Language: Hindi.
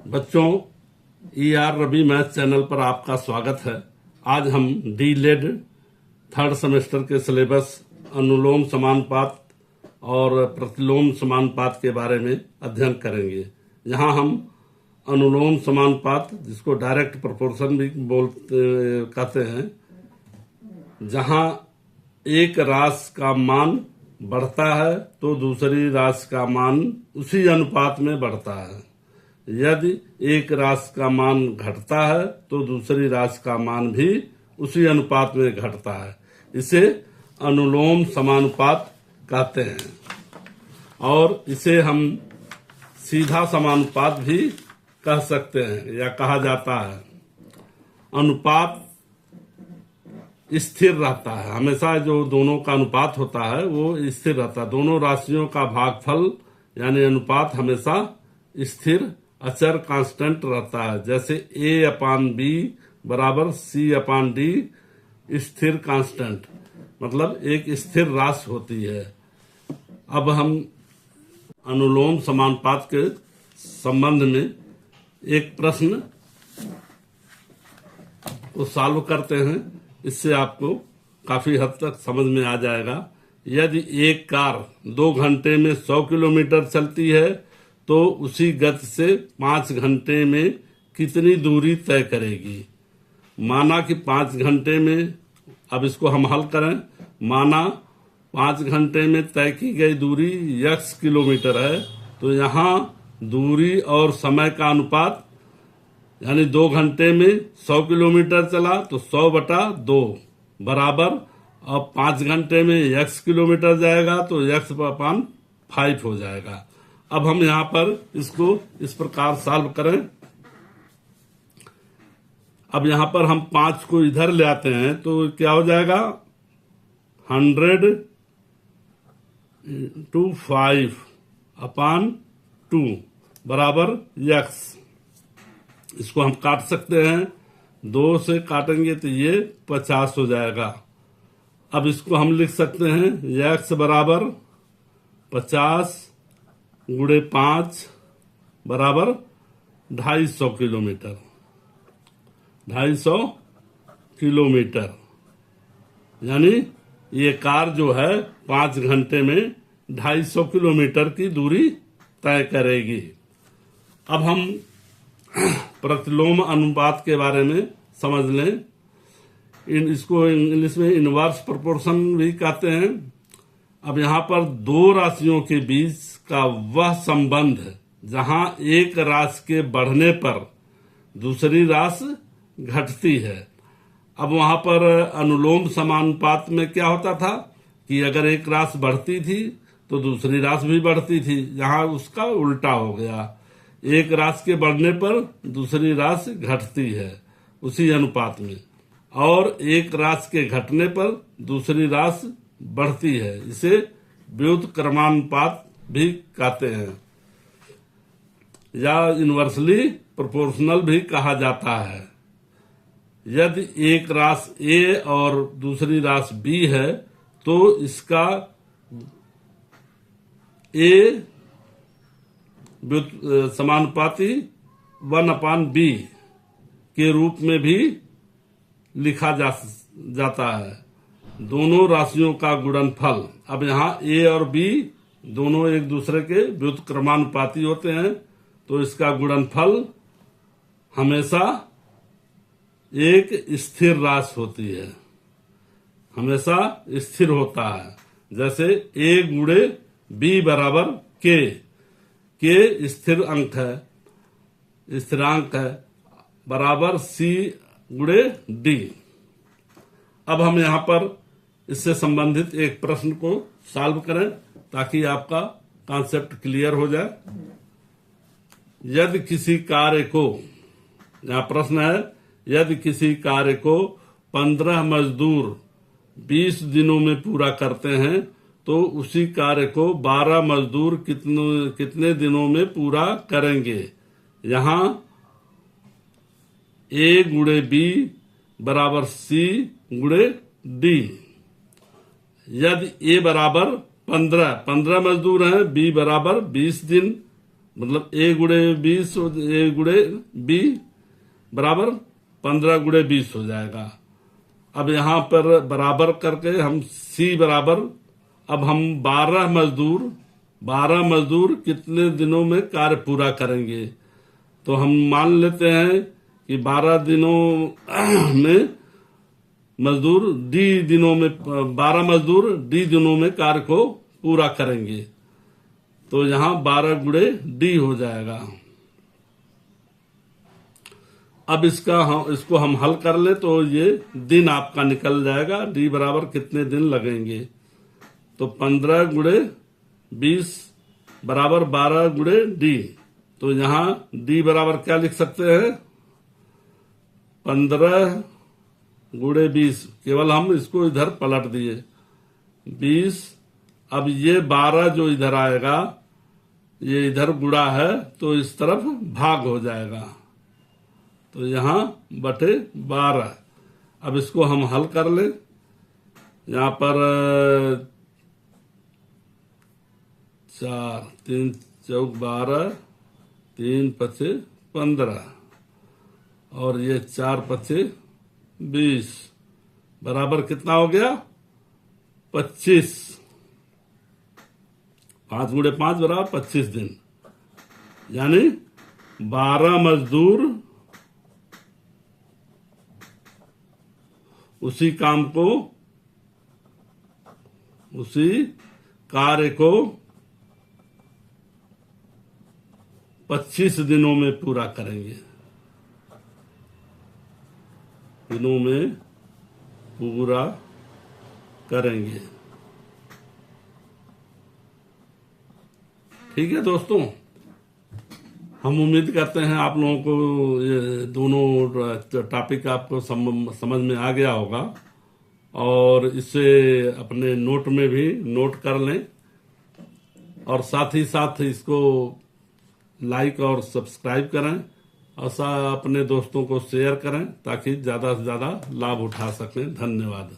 बच्चों, रवि मैथ चैनल पर आपका स्वागत है। आज हम डी.लेड थर्ड सेमेस्टर के सिलेबस अनुलोम समानुपात और प्रतिलोम समानुपात के बारे में अध्ययन करेंगे। यहाँ हम अनुलोम समानुपात, जिसको डायरेक्ट प्रोपोर्शन भी कहते हैं, जहाँ एक राशि का मान बढ़ता है तो दूसरी राशि का मान उसी अनुपात में बढ़ता है। यदि एक राशि का मान घटता है तो दूसरी राशि का मान भी उसी अनुपात में घटता है। इसे अनुलोम समानुपात कहते हैं और इसे हम सीधा समानुपात भी कह सकते हैं या कहा जाता है। अनुपात स्थिर रहता है, हमेशा जो दोनों का अनुपात होता है वो स्थिर रहता है। दोनों राशियों का भागफल यानी अनुपात हमेशा स्थिर अचर कांस्टेंट रहता है। जैसे A/B बराबर C/D, स्थिर कांस्टेंट, मतलब एक स्थिर राशि होती है। अब हम अनुलोम समानुपात के संबंध में एक प्रश्न को सॉल्व करते हैं। इससे आपको काफी हद तक समझ में आ जाएगा। यदि एक कार 2 घंटे में 100 किलोमीटर चलती है तो उसी गति से 5 घंटे में कितनी दूरी तय करेगी। माना कि 5 घंटे में, अब इसको हम हल करें, माना 5 घंटे में तय की गई दूरी x किलोमीटर है, तो यहाँ दूरी और समय का अनुपात यानी 2 घंटे में 100 किलोमीटर चला तो 100/2 बराबर, अब 5 घंटे में x किलोमीटर जाएगा तो x/5 हो जाएगा। अब हम यहाँ पर इसको इस प्रकार सॉल्व करें। अब यहाँ पर हम 5 को इधर ले आते हैं तो क्या हो जाएगा, 100 × 5/2 बराबर x। इसको हम काट सकते हैं, 2 से काटेंगे तो ये 50 हो जाएगा। अब इसको हम लिख सकते हैं x बराबर 50 × 5 बराबर 250 किलोमीटर। 250 किलोमीटर यानी ये कार जो है 5 घंटे में 250 किलोमीटर की दूरी तय करेगी। अब हम प्रतिलोम अनुपात के बारे में समझ लें। इसको इंग्लिश में इनवर्स प्रोपोर्शन भी कहते हैं। अब यहाँ पर 2 राशियों के बीच का वह संबंध जहाँ एक राशि के बढ़ने पर दूसरी राशि घटती है। अब वहां पर अनुलोम समानुपात में क्या होता था कि अगर एक राशि बढ़ती थी तो दूसरी राशि भी बढ़ती थी। यहाँ उसका उल्टा हो गया, एक राशि के बढ़ने पर दूसरी राशि घटती है उसी अनुपात में, और एक राशि के घटने पर दूसरी राशि बढ़ती है। इसे व्युत्क्रमानुपात भी कहते हैं या इनवर्सली प्रोपोर्शनल भी कहा जाता है। यदि एक राशि A और दूसरी राशि B है तो इसका A समानुपाती 1/B के रूप में भी लिखा जाता है। दोनों राशियों का गुणनफल, अब यहाँ A और B दोनों एक दूसरे के व्युत्क्रमानुपाती होते हैं तो इसका गुणनफल हमेशा एक स्थिर राशि होती है, हमेशा स्थिर होता है। जैसे A × B बराबर K स्थिर अंक है, स्थिरांक है, बराबर C × D। अब हम यहाँ पर इससे संबंधित एक प्रश्न को सॉल्व करें ताकि आपका कॉन्सेप्ट क्लियर हो जाए। यदि किसी कार्य को, यहाँ प्रश्न है, यदि किसी कार्य को 15 मजदूर 20 दिनों में पूरा करते हैं तो उसी कार्य को 12 मजदूर कितने दिनों में पूरा करेंगे। यहाँ A × B बराबर C × D। यदि A बराबर 15 मजदूर हैं, B बराबर 20 दिन मतलब A गुणे 20, A गुणे B बराबर 15 गुणे 20 हो जाएगा। अब यहाँ पर बराबर करके हम C बराबर, अब हम 12 मजदूर कितने दिनों में कार्य पूरा करेंगे। तो हम मान लेते हैं कि 12 दिनों में मजदूर D दिनों में, 12 मजदूर D दिनों में कार्य को पूरा करेंगे। तो यहाँ 12 गुणे D हो जाएगा। अब इसको हम हल कर ले तो ये दिन आपका निकल जाएगा। D बराबर कितने दिन लगेंगे, तो 15 गुणे 20 बराबर 12 गुणे D। तो यहाँ D बराबर क्या लिख सकते हैं, 15 गुणे 20, केवल हम इसको इधर पलट दिए 20। अब ये 12 जो इधर आएगा, ये इधर गुणा है तो इस तरफ भाग हो जाएगा, तो यहाँ बटे 12। अब इसको हम हल कर ले। यहाँ पर 4 3 चौक 12, 3 पचे 15 और ये 4 पचे 20 बराबर कितना हो गया, 25। 5 गुणे 5 बराबर 25 दिन, यानी 12 मजदूर उसी कार्य को 25 दिनों में पूरा करेंगे। दिनों में पूरा करेंगे। ठीक है दोस्तों, हम उम्मीद करते हैं आप लोगों को ये दोनों टॉपिक आपको समझ में आ गया होगा और इसे अपने नोट में भी नोट कर लें और साथ ही साथ इसको लाइक और सब्सक्राइब करें और अपने दोस्तों को शेयर करें ताकि ज्यादा से ज्यादा लाभ उठा सकें। धन्यवाद।